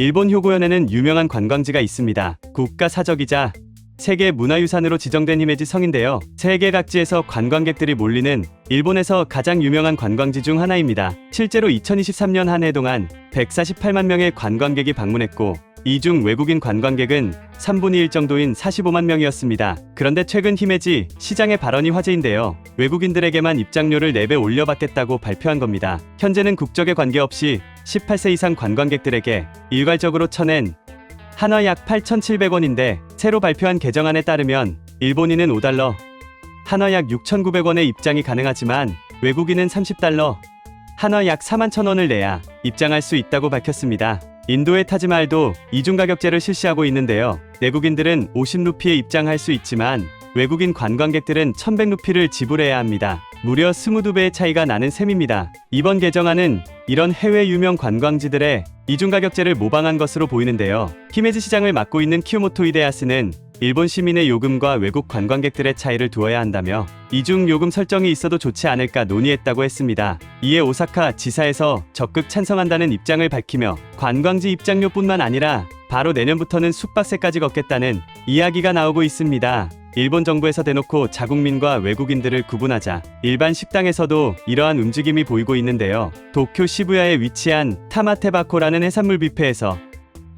일본 효고현에는 유명한 관광지가 있습니다. 국가사적이자 세계 문화유산으로 지정된 히메지 성인데요. 세계 각지에서 관광객들이 몰리는 일본에서 가장 유명한 관광지 중 하나입니다. 실제로 2023년 한 해 동안 148만 명의 관광객이 방문했고 이 중 외국인 관광객은 3분의 1 정도인 45만 명이었습니다. 그런데 최근 히메지 시장의 발언이 화제인데요. 외국인들에게만 입장료를 4배 올려받겠다고 발표한 겁니다. 현재는 국적에 관계없이 18세 이상 관광객들에게 일괄적으로 쳐낸 한화 약 8,700원인데 새로 발표한 개정안에 따르면 일본인은 5달러, 한화 약 6,900원의 입장이 가능하지만 외국인은 30달러, 한화 약 41,000원을 내야 입장할 수 있다고 밝혔습니다. 인도의 타지마할도 이중가격제를 실시하고 있는데요. 내국인들은 50루피에 입장할 수 있지만 외국인 관광객들은 1,100루피를 지불해야 합니다. 무려 22배의 차이가 나는 셈입니다. 이번 개정안은 이런 해외 유명 관광지들의 이중가격제를 모방한 것으로 보이는데요. 히메지 시장을 맡고 있는 키요모토 히데야스는 일본 시민의 요금과 외국 관광객들의 차이를 두어야 한다며 이중 요금 설정이 있어도 좋지 않을까 논의했다고 했습니다. 이에 오사카 지사에서 적극 찬성한다는 입장을 밝히며 관광지 입장료뿐만 아니라 바로 내년부터는 숙박세까지 걷겠다는 이야기가 나오고 있습니다. 일본 정부에서 대놓고 자국민과 외국인들을 구분하자 일반 식당에서도 이러한 움직임이 보이고 있는데요. 도쿄 시부야에 위치한 타마테바코라는 해산물 뷔페에서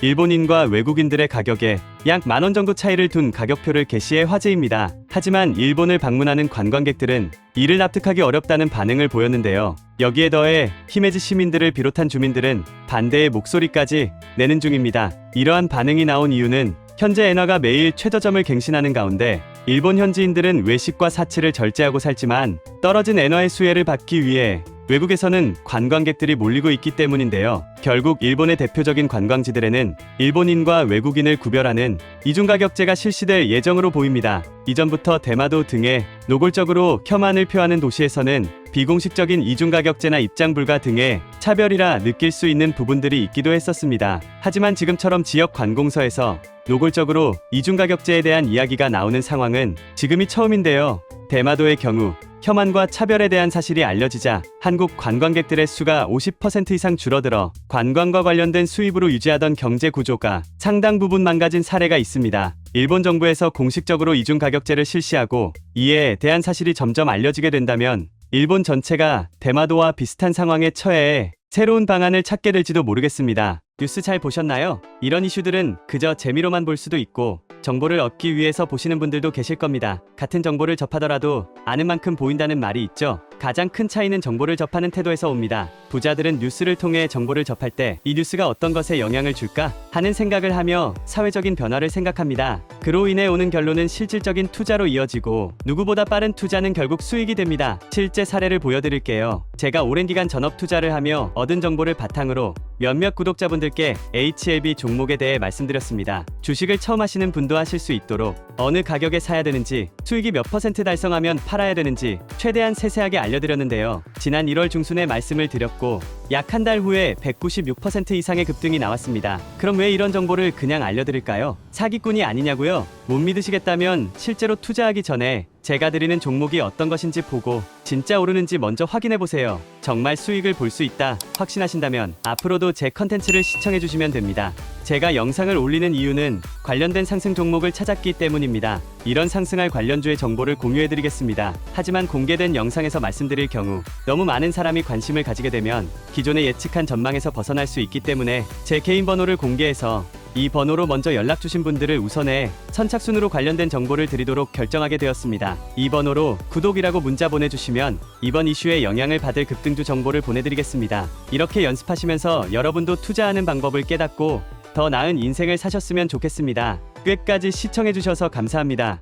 일본인과 외국인들의 가격에 약 10,000원 정도 차이를 둔 가격표를 게시해 화제입니다. 하지만 일본을 방문하는 관광객들은 이를 납득하기 어렵다는 반응을 보였는데요. 여기에 더해 히메지 시민들을 비롯한 주민들은 반대의 목소리까지 내는 중입니다. 이러한 반응이 나온 이유는 현재 엔화가 매일 최저점을 갱신하는 가운데 일본 현지인들은 외식과 사치를 절제하고 살지만 떨어진 엔화의 수혜를 받기 위해 외국에서는 관광객들이 몰리고 있기 때문인데요. 결국 일본의 대표적인 관광지들에는 일본인과 외국인을 구별하는 이중가격제가 실시될 예정으로 보입니다. 이전부터 대마도 등의 노골적으로 혐한을 표하는 도시에서는 비공식적인 이중가격제나 입장불가 등의 차별이라 느낄 수 있는 부분들이 있기도 했었습니다. 하지만 지금처럼 지역 관공서에서 노골적으로 이중가격제에 대한 이야기가 나오는 상황은 지금이 처음인데요. 대마도의 경우 혐한과 차별에 대한 사실이 알려지자 한국 관광객들의 수가 50% 이상 줄어들어 관광과 관련된 수입으로 유지하던 경제 구조가 상당 부분 망가진 사례가 있습니다. 일본 정부에서 공식적으로 이중가격제를 실시하고 이에 대한 사실이 점점 알려지게 된다면 일본 전체가 대마도와 비슷한 상황에 처해 새로운 방안을 찾게 될지도 모르겠습니다. 뉴스 잘 보셨나요? 이런 이슈들은 그저 재미로만 볼 수도 있고 정보를 얻기 위해서 보시는 분들도 계실 겁니다. 같은 정보를 접하더라도 아는 만큼 보인다는 말이 있죠. 가장 큰 차이는 정보를 접하는 태도에서 옵니다. 부자들은 뉴스를 통해 정보를 접할 때 이 뉴스가 어떤 것에 영향을 줄까 하는 생각을 하며 사회적인 변화를 생각합니다. 그로 인해 오는 결론은 실질적인 투자로 이어지고 누구보다 빠른 투자는 결국 수익이 됩니다. 실제 사례를 보여드릴게요. 제가 오랜 기간 전업 투자를 하며 얻은 정보를 바탕으로 몇몇 구독자분들께 HLB 종목에 대해 말씀드렸습니다. 주식을 처음 하시는 분도 하실 수 있도록 어느 가격에 사야 되는지, 수익이 몇 % 달성하면 팔아야 되는지 최대한 세세하게 알려드렸는데요. 지난 1월 중순에 말씀을 드렸고 약 한 달 후에 196% 이상의 급등이 나왔습니다. 그럼 왜 이런 정보를 그냥 알려드릴까요? 사기꾼이 아니냐고요? 못 믿으시겠다면 실제로 투자하기 전에 제가 드리는 종목이 어떤 것인지 보고 진짜 오르는지 먼저 확인해보세요. 정말 수익을 볼 수 있다 확신하신다면 앞으로도 제 컨텐츠를 시청해주시면 됩니다. 제가 영상을 올리는 이유는 관련된 상승 종목을 찾았기 때문입니다. 이런 상승할 관련주의 정보를 공유해드리겠습니다. 하지만 공개된 영상에서 말씀드릴 경우 너무 많은 사람이 관심을 가지게 되면 기존의 예측한 전망에서 벗어날 수 있기 때문에 제 개인 번호를 공개해서 이 번호로 먼저 연락주신 분들을 우선해 선착순으로 관련된 정보를 드리도록 결정하게 되었습니다. 이 번호로 구독이라고 문자 보내주시면 이번 이슈에 영향을 받을 급등주 정보를 보내드리겠습니다. 이렇게 연습하시면서 여러분도 투자하는 방법을 깨닫고 더 나은 인생을 사셨으면 좋겠습니다. 끝까지 시청해주셔서 감사합니다.